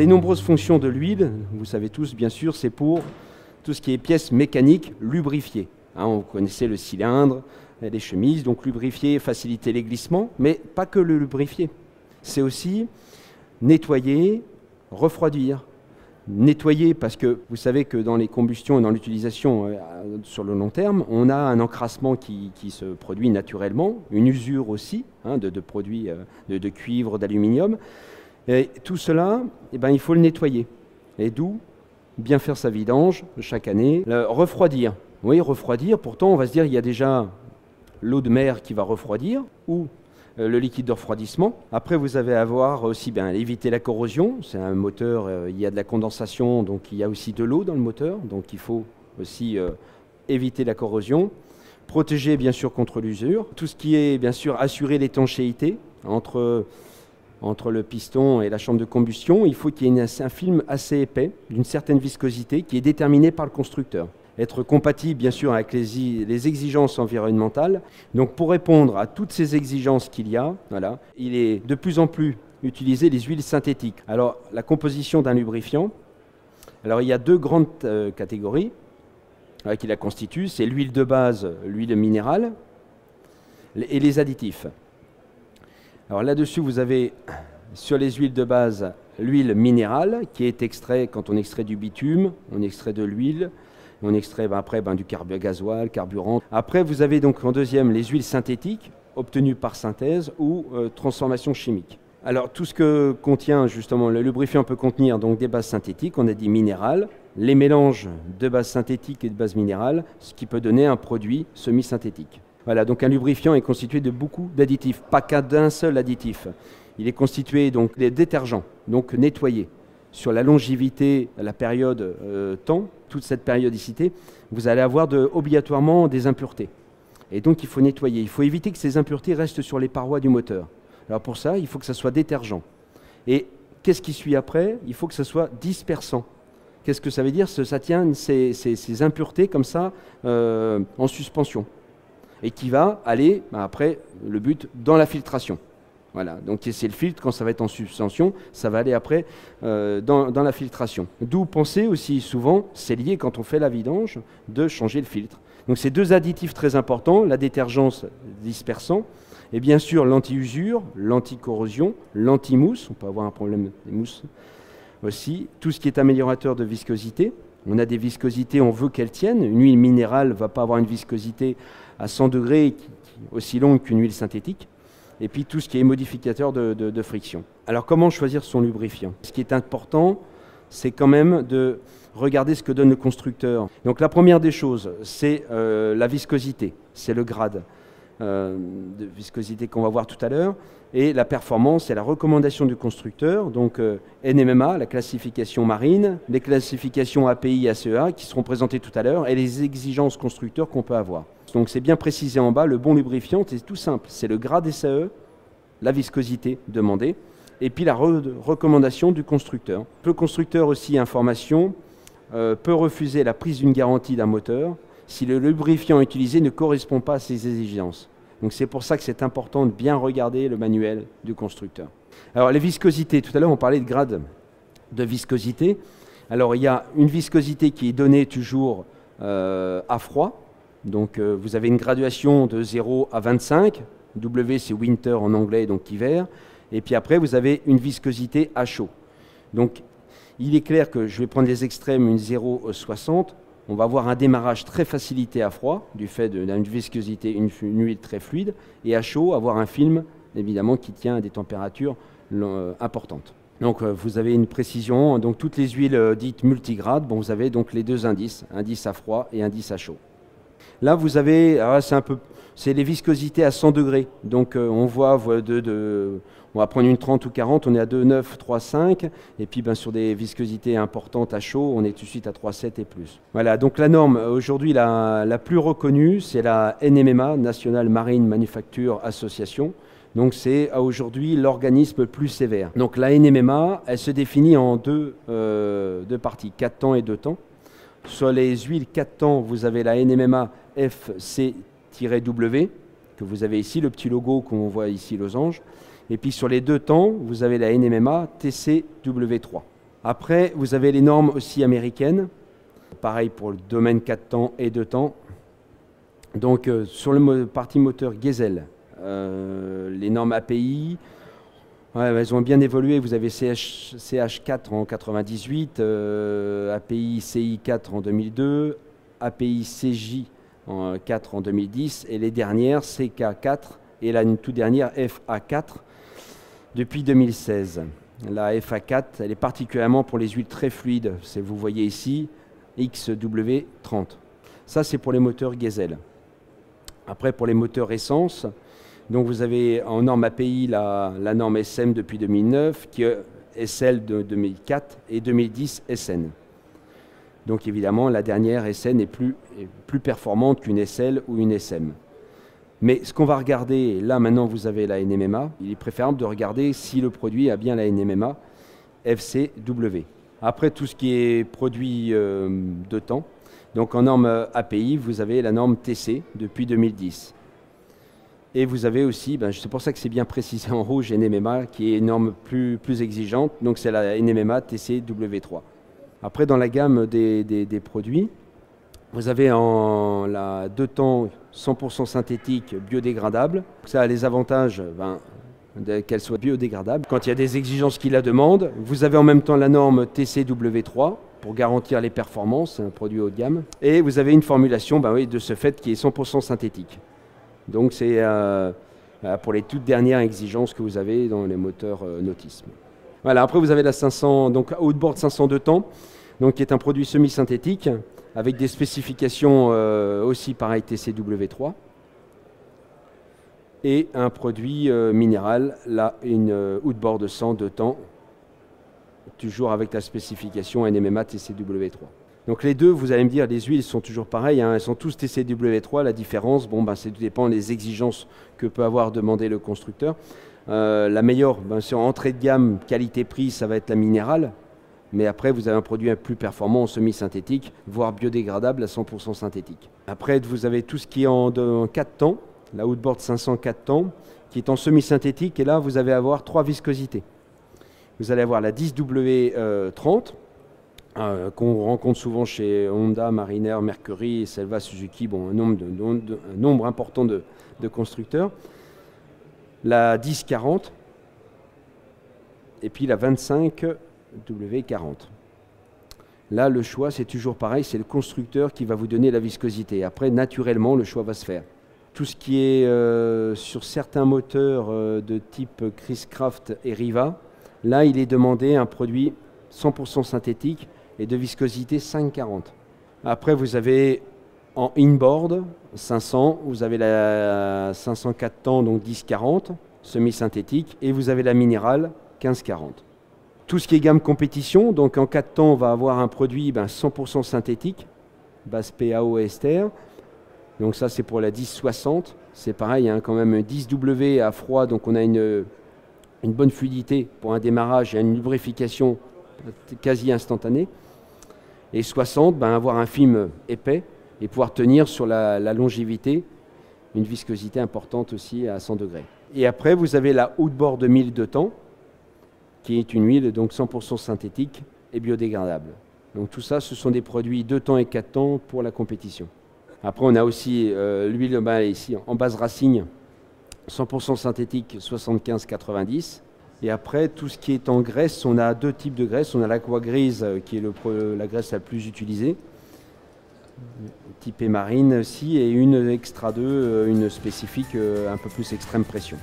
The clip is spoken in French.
les nombreuses fonctions de l'huile, vous savez tous bien sûr, c'est pour tout ce qui est pièces mécaniques lubrifiées. Hein, vous connaissez le cylindre, les chemises, donc lubrifier, faciliter les glissements, mais pas que le lubrifier. C'est aussi nettoyer, refroidir. Nettoyer parce que vous savez que dans les combustions et dans l'utilisation sur le long terme, on a un encrassement qui se produit naturellement, une usure aussi hein, de produits de cuivre, d'aluminium. Et tout cela, eh ben, il faut le nettoyer. Et d'où bien faire sa vidange chaque année. Refroidir. Oui, refroidir, pourtant on va se dire il y a déjà l'eau de mer qui va refroidir ou le liquide de refroidissement. Après, vous avez à voir aussi éviter la corrosion. C'est un moteur, il y a de la condensation, donc il y a aussi de l'eau dans le moteur. Donc il faut aussi éviter la corrosion. Protéger, bien sûr, contre l'usure. Tout ce qui est, bien sûr, assurer l'étanchéité entre le piston et la chambre de combustion. Il faut qu'il y ait un film assez épais, d'une certaine viscosité, qui est déterminé par le constructeur. Être compatible bien sûr avec les exigences environnementales. Donc pour répondre à toutes ces exigences qu'il y a, voilà, il est de plus en plus utilisé les huiles synthétiques. Alors la composition d'un lubrifiant, alors il y a deux grandes catégories qui la constituent, c'est l'huile de base, l'huile minérale et les additifs. Alors là-dessus vous avez sur les huiles de base l'huile minérale qui est extrait quand on extrait du bitume, on extrait de l'huile. On extrait après du gasoil, carburant. Après, vous avez donc en deuxième les huiles synthétiques obtenues par synthèse ou transformation chimique. Alors, tout ce que contient justement le lubrifiant peut contenir donc des bases synthétiques, on a dit minérales, les mélanges de bases synthétiques et de bases minérales, ce qui peut donner un produit semi-synthétique. Voilà, donc un lubrifiant est constitué de beaucoup d'additifs, pas qu'à d'un seul additif. Il est constitué donc des détergents, donc nettoyés. Sur la longévité, la période temps, toute cette périodicité, vous allez avoir obligatoirement des impuretés. Et donc il faut nettoyer. Il faut éviter que ces impuretés restent sur les parois du moteur. Alors pour ça, il faut que ça soit détergent. Et qu'est-ce qui suit après? Il faut que ça soit dispersant. Qu'est-ce que ça veut dire? Ça tient ces impuretés comme ça en suspension. Et qui va aller, après, le but, dans la filtration. Voilà, donc c'est le filtre, quand ça va être en suspension, ça va aller après dans la filtration. D'où penser aussi souvent, c'est lié quand on fait la vidange, de changer le filtre. Donc c'est deux additifs très importants, la détergence dispersant, et bien sûr l'anti-usure, l'anti-corrosion, l'anti-mousse, on peut avoir un problème des mousses aussi, tout ce qui est améliorateur de viscosité. On a des viscosités, on veut qu'elles tiennent. Une huile minérale ne va pas avoir une viscosité à 100 degrés aussi longue qu'une huile synthétique. Et puis tout ce qui est modificateur de friction. Alors comment choisir son lubrifiant? Ce qui est important, c'est quand même de regarder ce que donne le constructeur. Donc la première des choses, c'est la viscosité, c'est le grade de viscosité qu'on va voir tout à l'heure. Et la performance, c'est la recommandation du constructeur, donc NMMA, la classification marine, les classifications API, ACEA qui seront présentées tout à l'heure, et les exigences constructeurs qu'on peut avoir. Donc c'est bien précisé en bas, le bon lubrifiant, c'est tout simple, c'est le grade SAE, la viscosité demandée, et puis la recommandation du constructeur. Le constructeur aussi, information, peut refuser la prise d'une garantie d'un moteur si le lubrifiant utilisé ne correspond pas à ses exigences. Donc c'est pour ça que c'est important de bien regarder le manuel du constructeur. Alors les viscosités, tout à l'heure on parlait de grade de viscosité. Alors il y a une viscosité qui est donnée toujours à froid. Donc vous avez une graduation de 0 à 25. W c'est winter en anglais, donc hiver. Et puis après vous avez une viscosité à chaud. Donc il est clair que je vais prendre les extrêmes, une 0,60. On va avoir un démarrage très facilité à froid, du fait d'une viscosité, une huile très fluide, et à chaud, avoir un film, évidemment, qui tient à des températures importantes. Donc vous avez une précision, donc toutes les huiles dites multigrades, bon, vous avez donc les deux indices, indice à froid et indice à chaud. Là, vous avez, c'est les viscosités à 100 degrés, donc on voit on va prendre une 30 ou 40, on est à 2,9, 3,5, et puis sur des viscosités importantes à chaud, on est tout de suite à 3,7 et plus. Voilà, donc la norme aujourd'hui la plus reconnue, c'est la NMMA, National Marine Manufacture Association. Donc c'est aujourd'hui l'organisme le plus sévère. Donc la NMMA, elle se définit en deux parties, 4 temps et 2 temps. Sur les huiles 4 temps, vous avez la NMMA FC-W, que vous avez ici, le petit logo qu'on voit ici, losange. Et puis sur les 2 temps, vous avez la NMMA TCW3. Après, vous avez les normes aussi américaines. Pareil pour le domaine 4 temps et 2 temps. Donc sur le parti moteur Diesel, les normes API, ouais, elles ont bien évolué. Vous avez CH4 en 98, API CI4 en 2002, API CJ4 en 2010 et les dernières CK4 et la toute dernière FA4 depuis 2016. La FA4, elle est particulièrement pour les huiles très fluides. Vous voyez ici, XW30. Ça, c'est pour les moteurs diesel. Après, pour les moteurs essence, donc vous avez en norme API la norme SM depuis 2009, qui est SL de 2004 et 2010 SN. Donc évidemment, la dernière SN est plus performante qu'une SL ou une SM. Mais ce qu'on va regarder, là maintenant vous avez la NMMA, il est préférable de regarder si le produit a bien la NMMA FCW. Après tout ce qui est produit de temps, donc en norme API, vous avez la norme TC depuis 2010. Et vous avez aussi, c'est pour ça que c'est bien précisé en rouge, NMMA, qui est une norme plus exigeante, donc c'est la NMMA TCW3. Après, dans la gamme des produits, vous avez en la 2 temps 100% synthétique biodégradable. Ça a les avantages qu'elle soit biodégradable. Quand il y a des exigences qui la demandent, vous avez en même temps la norme TCW3 pour garantir les performances, c'est un produit haut de gamme. Et vous avez une formulation de ce fait qui est 100% synthétique. Donc c'est pour les toutes dernières exigences que vous avez dans les moteurs nautisme. Voilà, après vous avez la 500, donc Outboard 502 temps, donc qui est un produit semi-synthétique avec des spécifications aussi pareil TCW3 et un produit minéral, là une Outboard 102 temps, toujours avec la spécification NMMA TCW3. Donc les deux, vous allez me dire, les huiles sont toujours pareilles, elles sont tous TCW3, la différence, ça dépend des exigences que peut avoir demandé le constructeur. La meilleure, sur entrée de gamme, qualité-prix, ça va être la minérale. Mais après, vous avez un produit plus performant en semi-synthétique, voire biodégradable à 100% synthétique. Après, vous avez tout ce qui est en 4 temps, la Outboard 504 temps, qui est en semi-synthétique. Et là, vous allez avoir 3 viscosités. Vous allez avoir la 10W30, qu'on rencontre souvent chez Honda, Mariner, Mercury, Selva, Suzuki, un nombre important de constructeurs. La 1040 et puis la 25W40. Là, le choix, c'est toujours pareil, c'est le constructeur qui va vous donner la viscosité. Après, naturellement, le choix va se faire. Tout ce qui est sur certains moteurs de type Chris-Craft et Riva, là, il est demandé un produit 100% synthétique et de viscosité 5,40. Après, vous avez en inboard 500, vous avez la 504 temps, donc 10,40, semi-synthétique, et vous avez la minérale 15,40. Tout ce qui est gamme compétition, donc en 4 temps, on va avoir un produit 100% synthétique, base PAO et ester. Donc ça, c'est pour la 1060. C'est pareil, quand même un 10W à froid, donc on a une bonne fluidité pour un démarrage et une lubrification quasi instantanée. Et 60, avoir un film épais et pouvoir tenir sur la longévité, une viscosité importante aussi à 100 degrés. Et après, vous avez la Outboard 1000 de temps, qui est une huile donc 100% synthétique et biodégradable. Donc tout ça, ce sont des produits 2 temps et 4 temps pour la compétition. Après, on a aussi l'huile ici en base Racing, 100% synthétique, 75,90. Et après, tout ce qui est en graisse, on a 2 types de graisse. On a l'aqua grise, qui est la graisse la plus utilisée, type marine aussi, et une extra 2, une spécifique un peu plus extrême pression.